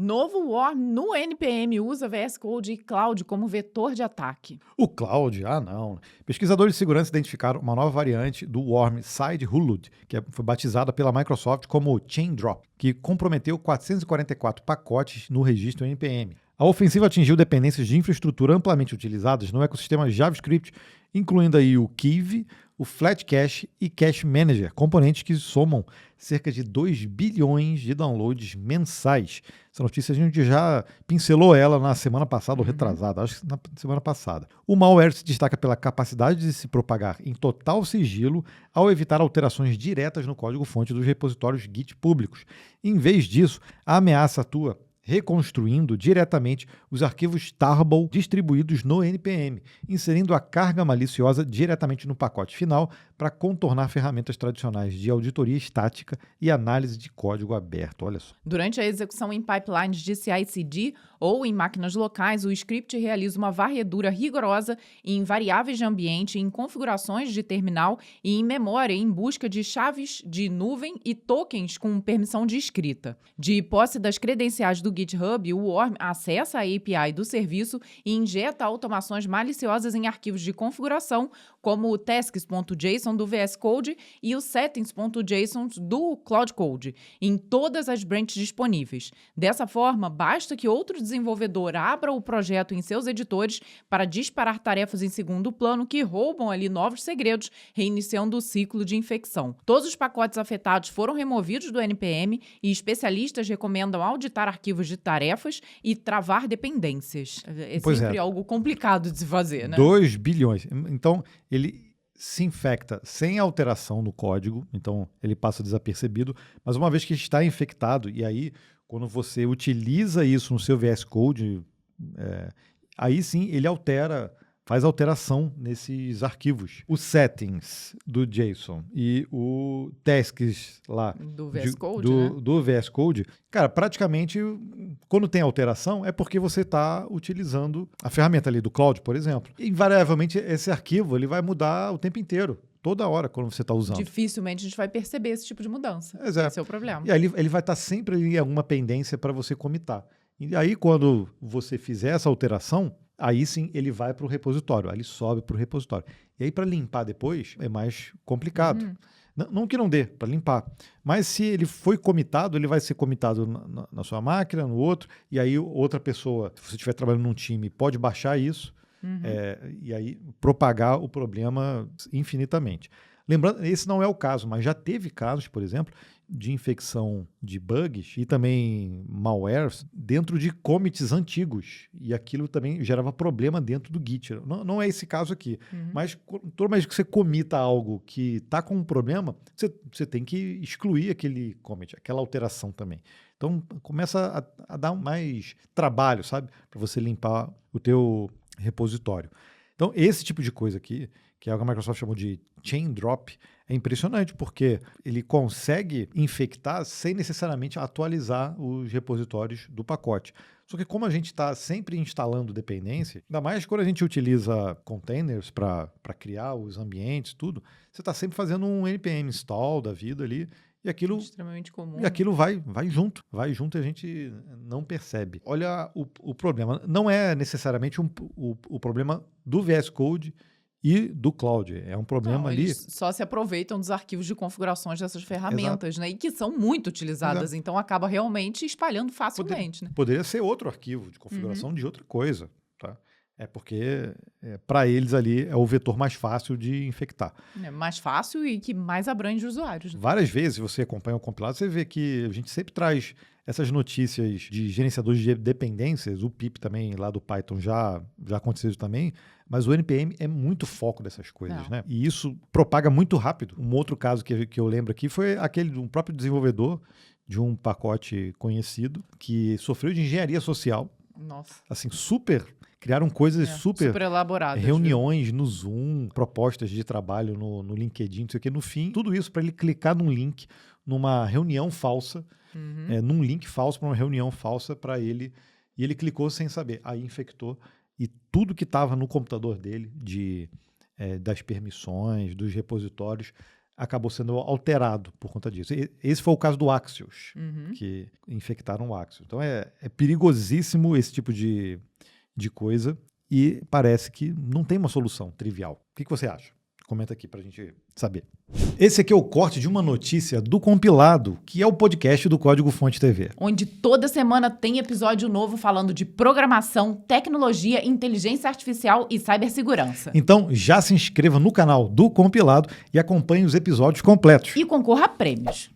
Novo worm no NPM usa VS Code e Cloud como vetor de ataque. O Cloud, não. Pesquisadores de segurança identificaram uma nova variante do worm Side Hulud, que foi batizada pela Microsoft como Chain Drop, que comprometeu 444 pacotes no registro NPM. A ofensiva atingiu dependências de infraestrutura amplamente utilizadas no ecossistema JavaScript, incluindo aí o Kivy, o Flatcache e Cache Manager, componentes que somam cerca de 2 bilhões de downloads mensais. Essa notícia a gente já pincelou ela na semana passada ou retrasada, acho que na semana passada. O malware se destaca pela capacidade de se propagar em total sigilo ao evitar alterações diretas no código-fonte dos repositórios Git públicos. Em vez disso, a ameaça atua reconstruindo diretamente os arquivos tarball distribuídos no NPM, inserindo a carga maliciosa diretamente no pacote final para contornar ferramentas tradicionais de auditoria estática e análise de código aberto. Olha só. Durante a execução em pipelines de CI/CD ou em máquinas locais, o script realiza uma varredura rigorosa em variáveis de ambiente, em configurações de terminal e em memória em busca de chaves de nuvem e tokens com permissão de escrita. De posse das credenciais do GitHub, o worm acessa a API do serviço e injeta automações maliciosas em arquivos de configuração, como o tasks.json do VS Code e o settings.json do Cloud Code, em todas as branches disponíveis. Dessa forma, basta que outro desenvolvedor abra o projeto em seus editores para disparar tarefas em segundo plano que roubam ali novos segredos, reiniciando o ciclo de infecção. Todos os pacotes afetados foram removidos do NPM e especialistas recomendam auditar arquivos de tarefas e travar dependências. É sempre algo complicado de se fazer, né? 2 bilhões. Então, ele se infecta sem alteração no código, então ele passa desapercebido, mas uma vez que está infectado, e aí quando você utiliza isso no seu VS Code, aí sim ele faz alteração nesses arquivos. Os settings do JSON e o tasks lá do VS Code, né? do VS Code, cara, praticamente quando tem alteração é porque você está utilizando a ferramenta ali do Cloud, por exemplo. Invariavelmente esse arquivo ele vai mudar o tempo inteiro. Toda hora quando você está usando. Dificilmente a gente vai perceber esse tipo de mudança. Exato. Esse é o problema. E aí ele vai estar sempre em alguma pendência para você comitar. E aí quando você fizer essa alteração, aí sim ele vai para o repositório, aí ele sobe para o repositório. E aí para limpar depois é mais complicado. Não que não dê para limpar, mas se ele foi comitado, ele vai ser comitado na sua máquina, no outro, e aí outra pessoa, se você estiver trabalhando num time, pode baixar isso, e aí propagar o problema infinitamente. Lembrando, esse não é o caso, mas já teve casos, por exemplo, de infecção de bugs e também malwares dentro de commits antigos. E aquilo também gerava problema dentro do Git. Não é esse caso aqui. Mas toda vez que você comita algo que está com um problema, você tem que excluir aquele commit, aquela alteração também. Então começa a dar mais trabalho, sabe? Para você limpar o teu repositório. Então esse tipo de coisa aqui, que é o que a Microsoft chamou de chain drop, é impressionante, porque ele consegue infectar sem necessariamente atualizar os repositórios do pacote. Só que como a gente está sempre instalando dependência, ainda mais quando a gente utiliza containers para criar os ambientes, tudo, você está sempre fazendo um npm install da vida ali, e aquilo, extremamente comum. E aquilo vai junto e a gente não percebe. Olha o problema. Não é necessariamente o problema do VS Code e do Cloud. É um problema ali. Eles só se aproveitam dos arquivos de configurações dessas ferramentas, né? E que são muito utilizadas, então acaba realmente espalhando facilmente. Poderia ser outro arquivo de configuração de outra coisa, tá? É porque, para eles ali, é o vetor mais fácil de infectar. É mais fácil e que mais abrange os usuários. Né? Várias vezes, se você acompanha o compilado, você vê que a gente sempre traz essas notícias de gerenciadores de dependências. O pip também, lá do Python, já aconteceu isso também. Mas o NPM é muito foco dessas coisas, né? E isso propaga muito rápido. Um outro caso que eu lembro aqui foi aquele de um próprio desenvolvedor de um pacote conhecido que sofreu de engenharia social. Nossa. Assim, criaram coisas super elaboradas. Reuniões no Zoom, propostas de trabalho no LinkedIn, não sei o quê. No fim, tudo isso para ele clicar num link, numa reunião falsa, num link falso para uma reunião falsa para ele. E ele clicou sem saber. Aí infectou. E tudo que estava no computador dele, das permissões, dos repositórios, acabou sendo alterado por conta disso. Esse foi o caso do Axios, que infectaram o Axios. Então é perigosíssimo esse tipo de coisa e parece que não tem uma solução trivial. O que você acha? Comenta aqui pra gente saber. Esse aqui é o corte de uma notícia do Compilado, que é o podcast do Código Fonte TV. Onde toda semana tem episódio novo falando de programação, tecnologia, inteligência artificial e cibersegurança. Então já se inscreva no canal do Compilado e acompanhe os episódios completos. E concorra a prêmios.